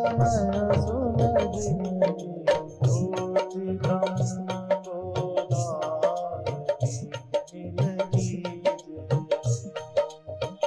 नयन सुलगिनी ज्योति ब्रह्म गोदावरी मिल लीजे।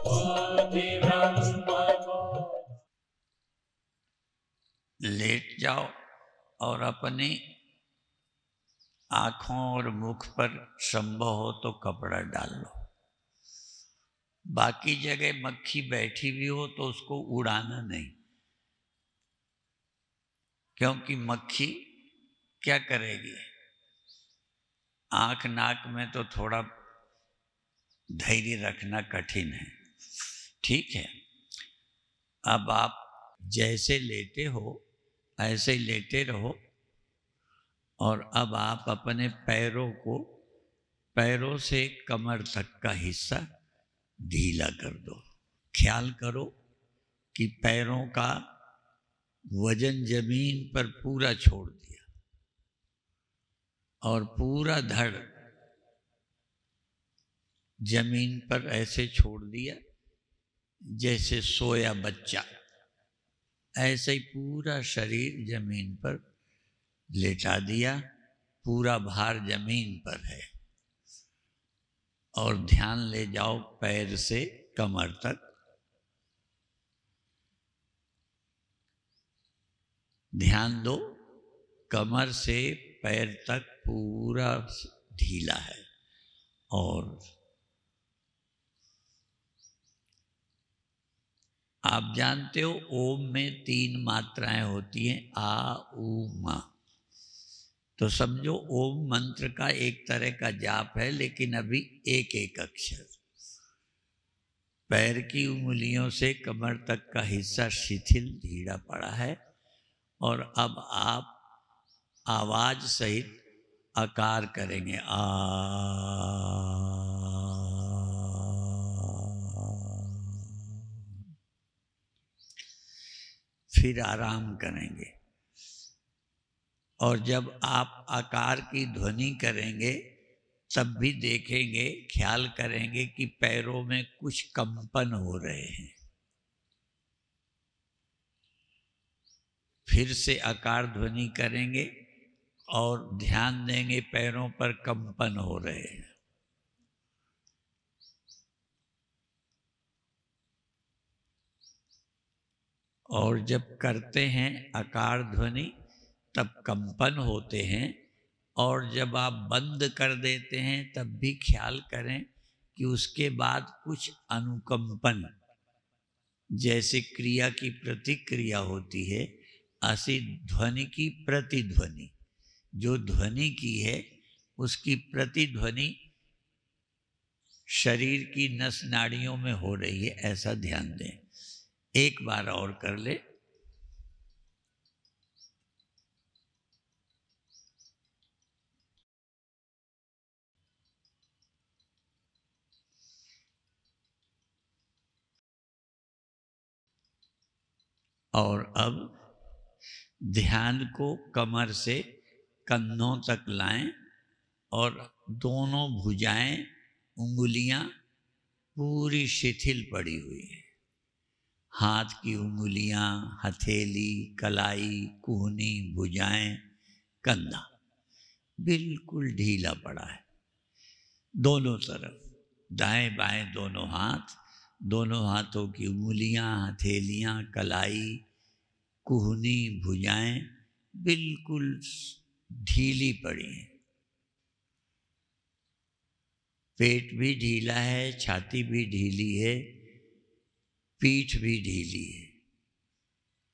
ज्योति ब्रह्म गो। लेट जाओ और अपनी आंखों और मुख पर संभव हो तो कपड़ा डाल लो। बाकी जगह मक्खी बैठी भी हो तो उसको उड़ाना नहीं, क्योंकि मक्खी क्या करेगी? आंख नाक में तो थोड़ा धैर्य रखना कठिन है। ठीक है, अब आप जैसे लेटे हो ऐसे ही लेटे रहो और अब आप अपने पैरों से कमर तक का हिस्सा ढीला कर दो। ख्याल करो कि पैरों का वजन जमीन पर पूरा छोड़ दिया और पूरा धड़ जमीन पर ऐसे छोड़ दिया जैसे सोया बच्चा। ऐसे ही पूरा शरीर जमीन पर लेटा दिया, पूरा भार जमीन पर है। और ध्यान ले जाओ पैर से कमर तक। ध्यान दो कमर से पैर तक पूरा ढीला है। और आप जानते हो ओम में 3 मात्राएं होती हैं, आ उ मा। तो समझो ओम मंत्र का एक तरह का जाप है, लेकिन अभी एक एक अक्षर। पैर की उंगलियों से कमर तक का हिस्सा शिथिल ढीला पड़ा है और अब आप आवाज सहित आकार करेंगे आ। फिर आराम करेंगे और जब आप आकार की ध्वनि करेंगे तब भी देखेंगे, ख्याल करेंगे कि पैरों में कुछ कंपन हो रहे हैं। फिर से आकार ध्वनि करेंगे और ध्यान देंगे पैरों पर कंपन हो रहे हैं। और जब करते हैं आकार ध्वनि तब कंपन होते हैं, और जब आप बंद कर देते हैं तब भी ख्याल करें कि उसके बाद कुछ अनुकंपन जैसे क्रिया की प्रतिक्रिया होती है, ऐसी ध्वनि की प्रतिध्वनि, जो ध्वनि की है उसकी प्रतिध्वनि शरीर की नस नाड़ियों में हो रही है, ऐसा ध्यान दें। एक बार और कर ले। और अब ध्यान को कमर से कंधों तक लाएं और दोनों भुजाएं, उंगलियां पूरी शिथिल पड़ी हुई है। हाथ की उंगलियां, हथेली, कलाई, कुहनी, भुजाएं, कंधा बिल्कुल ढीला पड़ा है। दोनों तरफ, दाएं बाएं दोनों हाथ, दोनों हाथों की उंगलियां, हथेलियां, कलाई, कुहनी, भुजाएं बिल्कुल ढीली पड़ी हैं। पेट भी ढीला है, छाती भी ढीली है, पीठ भी ढीली है।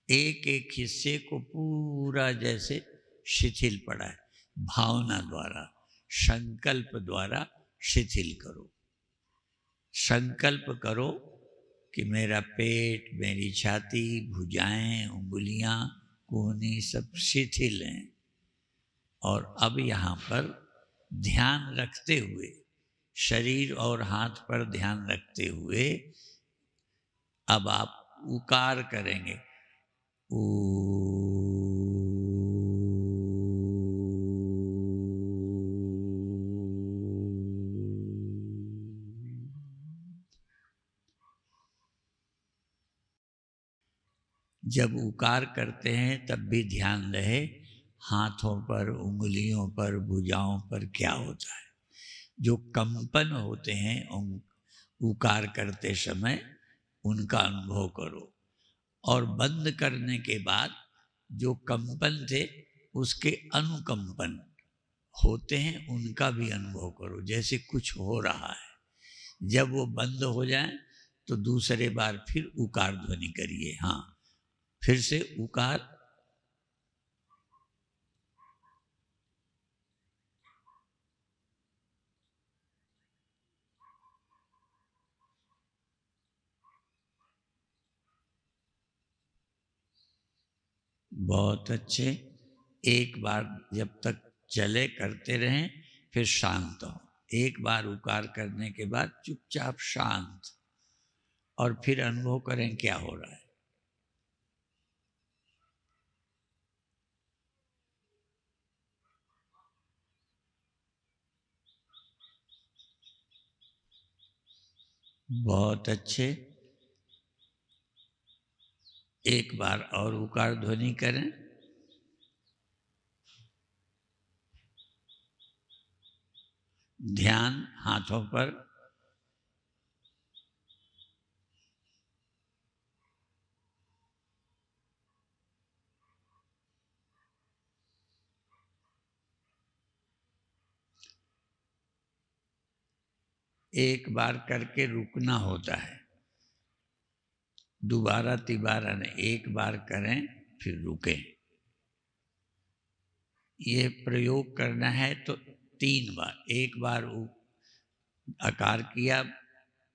एक एक हिस्से को पूरा जैसे शिथिल पड़ा है। भावना द्वारा, संकल्प द्वारा शिथिल करो। संकल्प करो कि मेरा पेट, मेरी छाती, भुजाएं, उंगलियां, कोहनी सब शिथिल हैं। और अब यहाँ पर ध्यान रखते हुए, शरीर और हाथ पर ध्यान रखते हुए अब आप उकार करेंगे। ऊ। जब उकार करते हैं तब भी ध्यान रहे हाथों पर, उंगलियों पर, भुजाओं पर क्या होता है। जो कंपन होते हैं उकार करते समय उनका अनुभव करो, और बंद करने के बाद जो कंपन थे उसके अनुकंपन होते हैं उनका भी अनुभव करो, जैसे कुछ हो रहा है। जब वो बंद हो जाए तो दूसरे बार फिर उकार ध्वनि करिए। हाँ, फिर से उकार। बहुत अच्छे। एक बार जब तक चले करते रहें, फिर शांत हो। एक बार उकार करने के बाद चुपचाप शांत, और फिर अनुभव करें क्या हो रहा है। बहुत अच्छे। एक बार और उकार ध्वनि करें। ध्यान हाथों पर। एक बार करके रुकना होता है, दोबारा तिबारा नहीं, एक बार करें फिर रुकें। ये प्रयोग करना है तो 3 बार। एक बार आकार किया,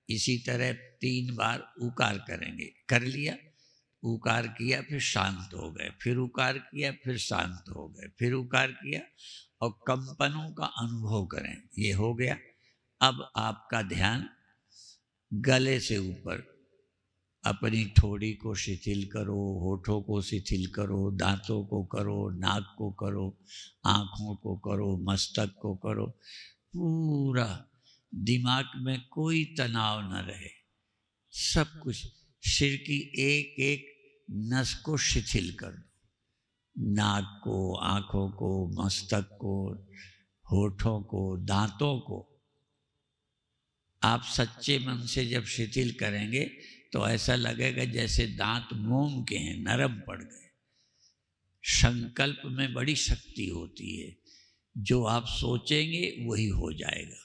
इसी तरह 3 बार उकार करेंगे। कर लिया, उकार किया फिर शांत हो गए, फिर उकार किया फिर शांत हो गए, फिर उकार किया, और कंपनों का अनुभव करें। ये हो गया। अब आपका ध्यान गले से ऊपर, अपनी ठोड़ी को शिथिल करो, होठों को शिथिल करो, दांतों को करो, नाक को करो, आँखों को करो, मस्तक को करो। पूरा दिमाग में कोई तनाव न रहे, सब कुछ। सिर की एक एक नस को शिथिल कर दो, नाक को, आँखों को, मस्तक को, होठों को, दांतों को। आप सच्चे मन से जब शिथिल करेंगे तो ऐसा लगेगा जैसे दांत मोम के हैं, नरम पड़ गए। संकल्प में बड़ी शक्ति होती है, जो आप सोचेंगे वही हो जाएगा।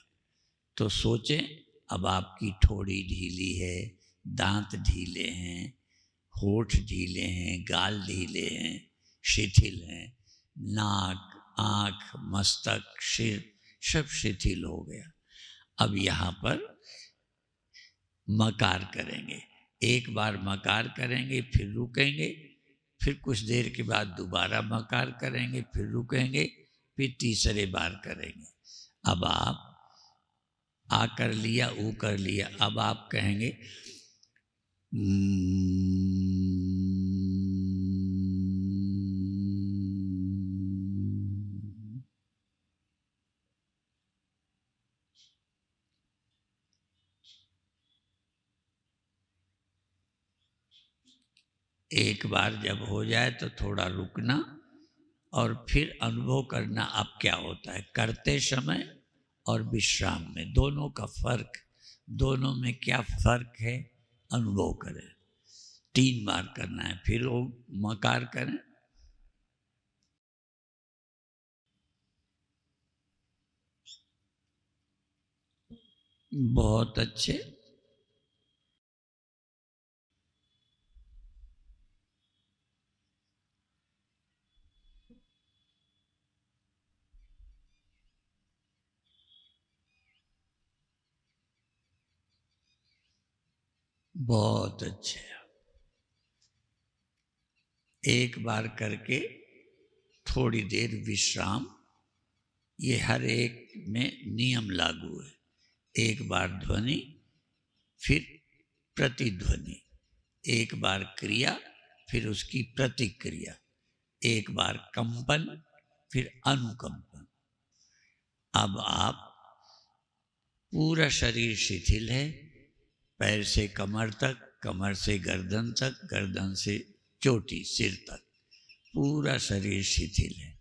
तो सोचें, अब आपकी ठोड़ी ढीली है, दांत ढीले हैं, होठ ढीले हैं, गाल ढीले हैं, शिथिल हैं, नाक, आँख, मस्तक, सिर सब शिथिल हो गया। अब यहाँ पर मकार करेंगे। एक बार मकार करेंगे फिर रुकेंगे, फिर कुछ देर के बाद दोबारा मकार करेंगे, फिर रुकेंगे, फिर तीसरे बार करेंगे। अब आप आ कर लिया, ऊ कर लिया, अब आप कहेंगे एक बार जब हो जाए तो थोड़ा रुकना, और फिर अनुभव करना अब क्या होता है। करते समय और विश्राम में दोनों का फर्क, दोनों में क्या फर्क है अनुभव करें। 3 बार करना है, फिर वो मकार करें। बहुत अच्छे। बहुत अच्छे। एक बार करके थोड़ी देर विश्राम, ये हर एक में नियम लागू है। एक बार ध्वनि, फिर प्रतिध्वनि, एक बार क्रिया, फिर उसकी प्रतिक्रिया, एक बार कंपन, फिर अनुकंपन। अब आप पूरा शरीर शिथिल है, पैर से कमर तक, कमर से गर्दन तक, गर्दन से चोटी सिर तक पूरा शरीर शिथिल है।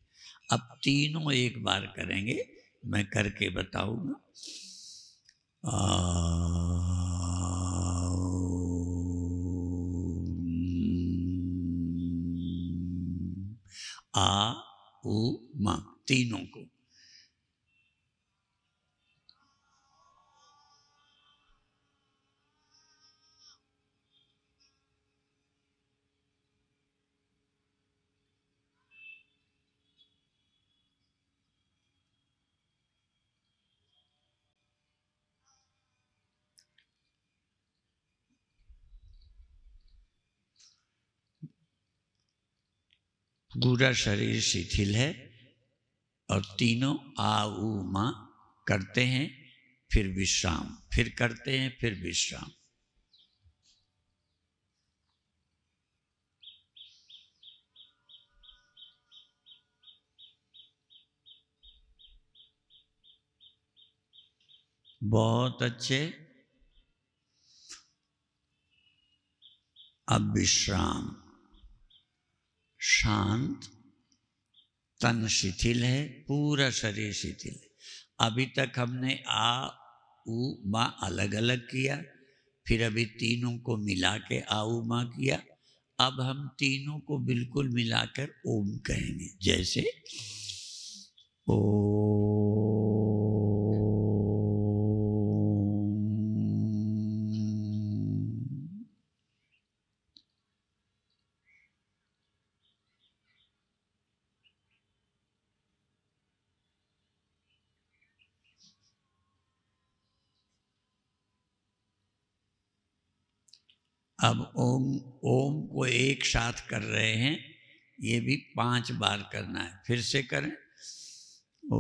अब तीनों एक बार करेंगे, मैं करके बताऊंगा। आ उ म तीनों को। पूरा शरीर शिथिल है और तीनों आ उ मा करते हैं, फिर विश्राम, फिर करते हैं, फिर विश्राम। बहुत अच्छे। अब विश्राम। शांत, तन शिथिल है, पूरा शरीर शिथिल है। अभी तक हमने आ उ मा अलग अलग किया, फिर अभी तीनों को मिला के आ उ मा किया। अब हम तीनों को बिल्कुल मिलाकर ओम कहेंगे, जैसे ओ। अब ओम, ओम को एक साथ कर रहे हैं, ये भी 5 बार करना है। फिर से करें। ओ।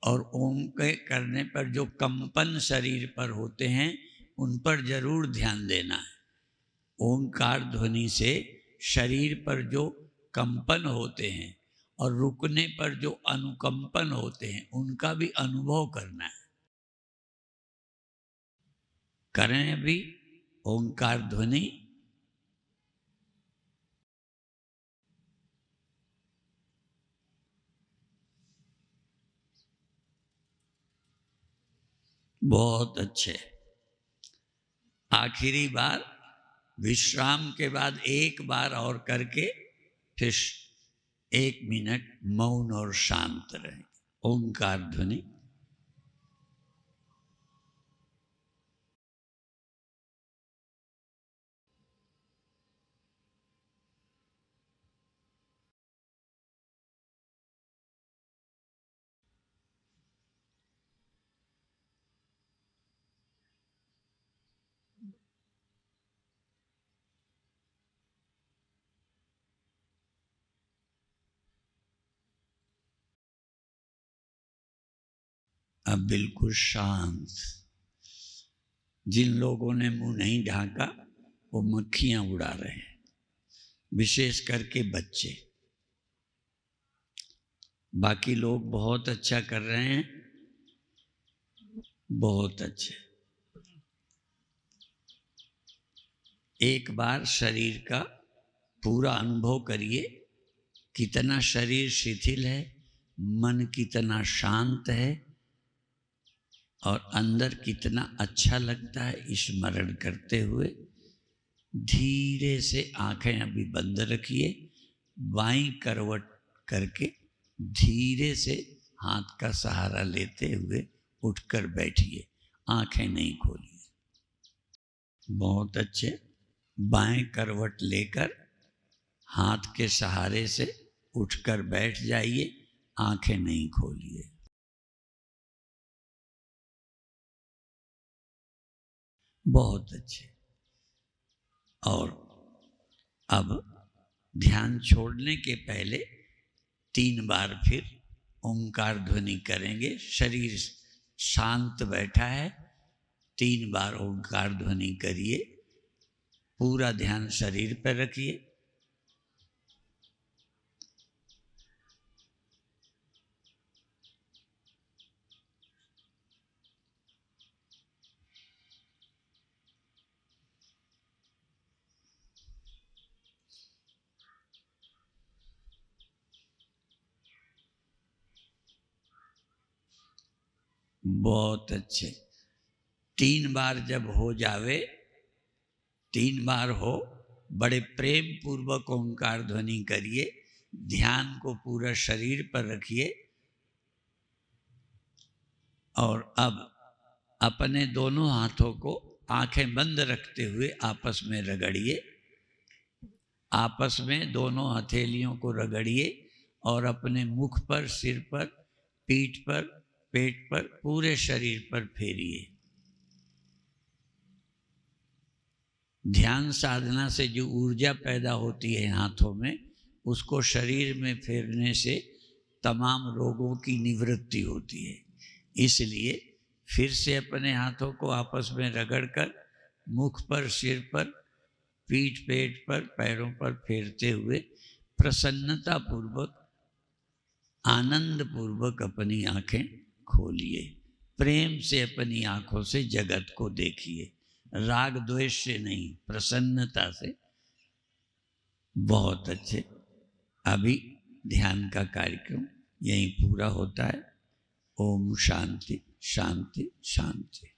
और ओम के करने पर जो कंपन शरीर पर होते हैं, उन पर जरूर ध्यान देना है। ओंकार ध्वनि से शरीर पर जो कंपन होते हैं और रुकने पर जो अनुकंपन होते हैं, उनका भी अनुभव करना है। करें अभी ओंकार ध्वनि। बहुत अच्छे। आखिरी बार विश्राम के बाद एक बार और करके फिर 1 मिनट मौन और शांत रहें। ओंकार ध्वनि। अब बिल्कुल शांत। जिन लोगों ने मुंह नहीं ढाका वो मक्खियां उड़ा रहे हैं, विशेष करके बच्चे। बाकी लोग बहुत अच्छा कर रहे हैं, बहुत अच्छे। एक बार शरीर का पूरा अनुभव करिए, कितना शरीर शिथिल है, मन कितना शांत है और अंदर कितना अच्छा लगता है। स्मरण करते हुए धीरे से आंखें अभी बंद रखिए, बाईं करवट करके धीरे से हाथ का सहारा लेते हुए उठकर बैठिए, आंखें नहीं खोलिए। बहुत अच्छे। बाएं करवट लेकर हाथ के सहारे से उठकर बैठ जाइए, आंखें नहीं खोलिए। बहुत अच्छे। और अब ध्यान छोड़ने के पहले 3 बार फिर ओंकार ध्वनि करेंगे। शरीर शांत बैठा है, 3 बार ओंकार ध्वनि करिए। पूरा ध्यान शरीर पर रखिए। बहुत अच्छे। 3 बार जब हो जावे, 3 बार हो, बड़े प्रेम पूर्वक ओंकार ध्वनि करिए, ध्यान को पूरा शरीर पर रखिए और अब अपने दोनों हाथों को आंखें बंद रखते हुए आपस में रगड़िए। आपस में दोनों हथेलियों को रगड़िए और अपने मुख पर, सिर पर, पीठ पर, पेट पर, पूरे शरीर पर फेरिए। ध्यान साधना से जो ऊर्जा पैदा होती है हाथों में, उसको शरीर में फेरने से तमाम रोगों की निवृत्ति होती है। इसलिए फिर से अपने हाथों को आपस में रगड़कर मुख पर, सिर पर, पीठ, पेट पर, पैरों पर फेरते हुए प्रसन्नता पूर्वक, आनंद पूर्वक अपनी आंखें खोलिए। प्रेम से अपनी आंखों से जगत को देखिए, राग द्वेष से नहीं, प्रसन्नता से। बहुत अच्छे। अभी ध्यान का कार्यक्रम यहीं पूरा होता है। ओम शांति शांति शांति।